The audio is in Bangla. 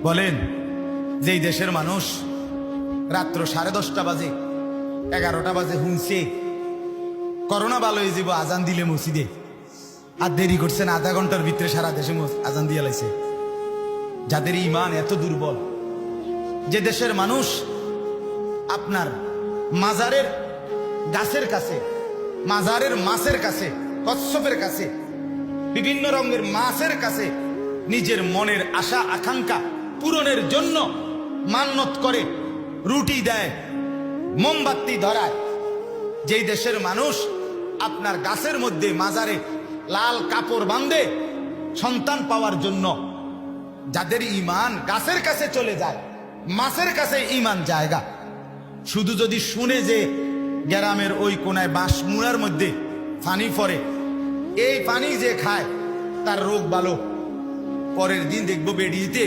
বলেন, যেই দেশের মানুষ রাত্র 10:30 বাজে 11টা বাজে হুনছে করোনা ভালো হয়ে যাব আজান দিলে মসজিদে, আর দেরি করছেন আধা ঘন্টার ভিতরে সারা দেশে আজান দিয়ে লাইছে। যাদের ইমান এত দুর্বল, যে দেশের মানুষ আপনার মাজারের গাছের কাছে, মাজারের মাছের কাছে, কচ্ছপের কাছে, বিভিন্ন রঙের মাছের কাছে নিজের মনের আশা আকাঙ্ক্ষা পূরণের জন্য মান্যত করে, রুটি দেয়, মোমবাতি ধরায়। যেই দেশের মানুষ আপনার গাছের মধ্যে মাজারে লাল কাপড় বাঁধে সন্তান পাওয়ার জন্য, যাদের ইমান গাছের কাছে চলে যায়, মাছের কাছে ইমান জায়গা। শুধু যদি শুনে যে গ্রামের ওই কোনায় বাঁশমুড়ার মধ্যে পানি পড়ে, এই পানি যে খায় তার রোগ ভালো, পরের দিন দেখবো বেরিয়েতে